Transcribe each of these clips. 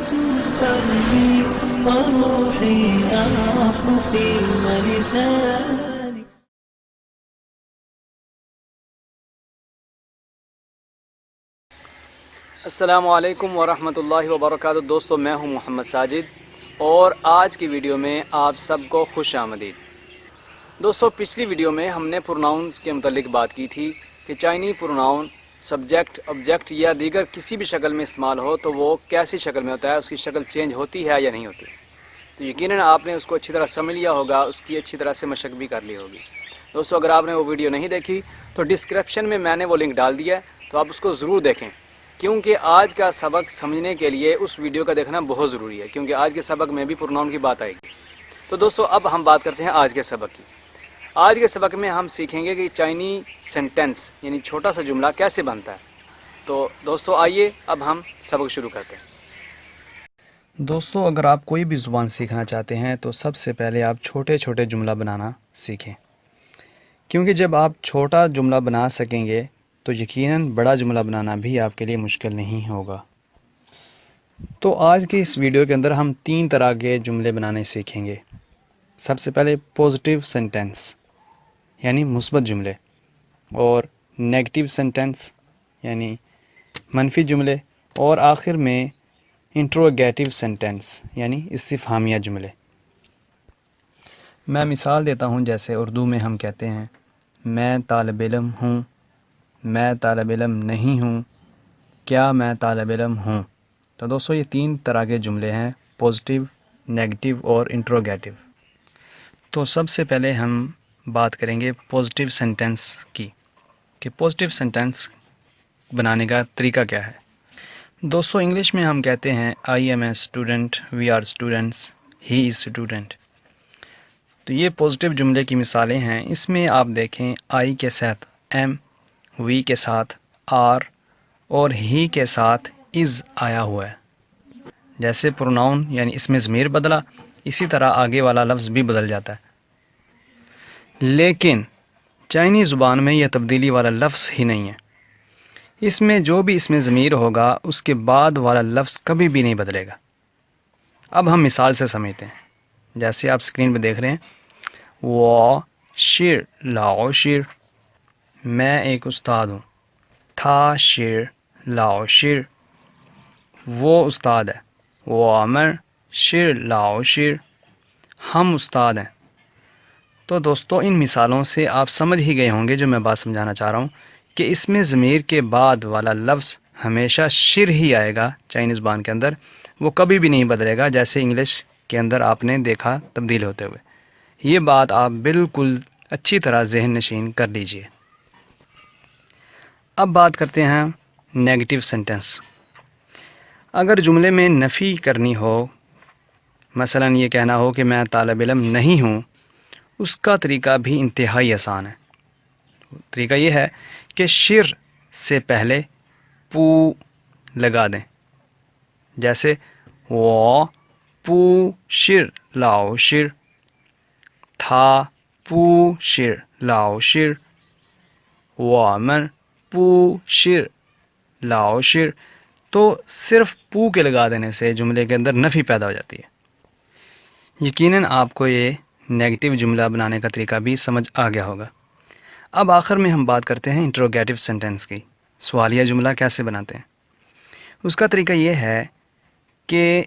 ترمي وروحي أراح في لساني. السلام علیکم ورحمۃ اللہ وبرکاتہ. دوستو میں ہوں محمد ساجد اور آج کی ویڈیو میں آپ سب کو خوش آمدید. دوستو پچھلی ویڈیو میں ہم نے پروناؤنس کے متعلق بات کی تھی کہ چائنی پروناؤن سبجیکٹ آبجیکٹ یا دیگر کسی بھی شکل میں استعمال ہو تو وہ کیسی شکل میں ہوتا ہے, اس کی شکل چینج ہوتی ہے یا نہیں ہوتی. تو یقیناً آپ نے اس کو اچھی طرح سمجھ لیا ہوگا, اس کی اچھی طرح سے مشق بھی کر لی ہوگی. دوستو اگر آپ نے وہ ویڈیو نہیں دیکھی تو ڈسکرپشن میں نے وہ لنک ڈال دیا ہے, تو آپ اس کو ضرور دیکھیں کیونکہ آج کا سبق سمجھنے کے لیے اس ویڈیو کا دیکھنا بہت ضروری ہے, کیونکہ آج کے سبق میں بھی پروناؤن کی بات آئے گی. تو دوستو اب ہم بات کرتے ہیں آج کے سبق کی. آج کے سبق میں ہم سیکھیں گے کہ چائنی سینٹنس یعنی چھوٹا سا جملہ کیسے بنتا ہے. تو دوستو آئیے اب ہم سبق شروع کرتے ہیں. دوستو اگر آپ کوئی بھی زبان سیکھنا چاہتے ہیں تو سب سے پہلے آپ چھوٹے چھوٹے جملہ بنانا سیکھیں, کیونکہ جب آپ چھوٹا جملہ بنا سکیں گے تو یقیناً بڑا جملہ بنانا بھی آپ کے لیے مشکل نہیں ہوگا. تو آج کی اس ویڈیو کے اندر ہم 3 طرح کے جملے بنانے سیکھیں گے. سب سے پہلے پازیٹیو سینٹنس یعنی مثبت جملے, اور نیگیٹو سینٹنس یعنی منفی جملے, اور آخر میں انٹروگیٹو سینٹنس یعنی استفہامیہ جملے. میں مثال دیتا ہوں, جیسے اردو میں ہم کہتے ہیں میں طالب علم ہوں, میں طالب علم نہیں ہوں, کیا میں طالب علم ہوں. تو دوستو یہ 3 طرح کے جملے ہیں, پازیٹیو, نیگیٹو اور انٹروگیٹو. تو سب سے پہلے ہم بات کریں گے پازیٹیو سینٹنس کی, کہ پازیٹیو سینٹنس بنانے کا طریقہ کیا ہے. دوستو انگلش میں ہم کہتے ہیں I am a student, we are students, he is student. تو یہ پازیٹیو جملے کی مثالیں ہیں. اس میں آپ دیکھیں آئی کے ساتھ ایم, وی کے ساتھ آر اور ہی کے ساتھ از آیا ہوا ہے. جیسے پروناؤن یعنی اس میں ضمیر بدلا, اسی طرح آگے والا لفظ بھی بدل جاتا ہے. لیکن چائنی زبان میں یہ تبدیلی والا لفظ ہی نہیں ہے. اس میں جو بھی اس میں ضمیر ہوگا اس کے بعد والا لفظ کبھی بھی نہیں بدلے گا. اب ہم مثال سے سمجھتے ہیں. جیسے آپ اسکرین پہ دیکھ رہے ہیں وہ شیر لاؤ شیر, میں ایک استاد ہوں. تھا شیر لاؤ شیر, وہ استاد ہے. وہ امر شیر لاؤ شیر, ہم استاد ہیں. تو دوستو ان مثالوں سے آپ سمجھ ہی گئے ہوں گے جو میں بات سمجھانا چاہ رہا ہوں, کہ اس میں ضمیر کے بعد والا لفظ ہمیشہ شر ہی آئے گا. چائنیز زبان کے اندر وہ کبھی بھی نہیں بدلے گا, جیسے انگلش کے اندر آپ نے دیکھا تبدیل ہوتے ہوئے. یہ بات آپ بالکل اچھی طرح ذہن نشین کر لیجئے. اب بات کرتے ہیں نیگیٹو سینٹنس. اگر جملے میں نفی کرنی ہو, مثلا یہ کہنا ہو کہ میں طالب علم نہیں ہوں, اس کا طریقہ بھی انتہائی آسان ہے. طریقہ یہ ہے کہ شر سے پہلے پو لگا دیں. جیسے وہ پو شر لاؤ شر, تھا پو شر لاؤ شر, وہ امر پو شر لاؤ شر. تو صرف پو کے لگا دینے سے جملے کے اندر نفی پیدا ہو جاتی ہے. یقیناً آپ کو یہ نیگیٹو جملہ بنانے کا طریقہ بھی سمجھ آ گیا ہوگا. اب آخر میں ہم بات کرتے ہیں انٹروگیٹو سینٹنس کی, سوالیہ جملہ کیسے بناتے ہیں. اس کا طریقہ یہ ہے کہ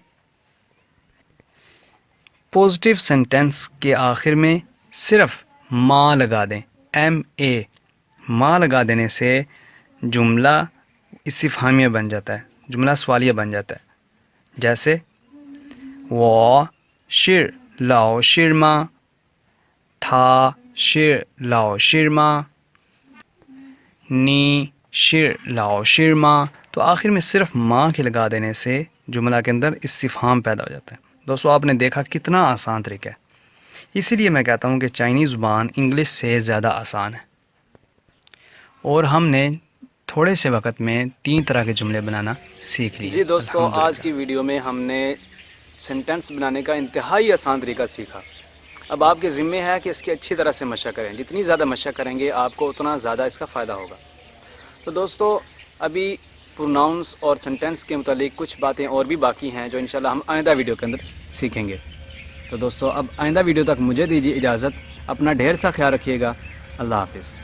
پازیٹیو سینٹنس کے آخر میں صرف ما لگا دیں, ایم اے, ما لگا دینے سے جملہ استفہامیہ بن جاتا ہے, جملہ سوالیہ بن جاتا ہے. جیسے وہ شر لاؤ شرما, تھا شر لاؤ شرما, نی شر لاؤ شرما. تو آخر میں صرف ماں کے لگا دینے سے جملہ کے اندر استفہام پیدا ہو جاتا ہے. دوستو آپ نے دیکھا کتنا آسان طریقہ ہے. اسی لیے میں کہتا ہوں کہ چائنیز زبان انگلش سے زیادہ آسان ہے, اور ہم نے تھوڑے سے وقت میں 3 طرح کے جملے بنانا سیکھ لیے. جی دوستو آج کی ویڈیو میں ہم نے سینٹنس بنانے کا انتہائی آسان طریقہ سیکھا. اب آپ کے ذمہ ہے کہ اس کی اچھی طرح سے مشق کریں. جتنی زیادہ مشق کریں گے آپ کو اتنا زیادہ اس کا فائدہ ہوگا. تو دوستو ابھی پروناؤنس اور سینٹینس کے متعلق کچھ باتیں اور بھی باقی ہیں جو انشاءاللہ ہم آئندہ ویڈیو کے اندر سیکھیں گے۔ تو دوستو اب آئندہ ویڈیو تک مجھے دیجیے اجازت، اپنا ڈھیر سا خیال رکھیے گا، اللہ حافظ۔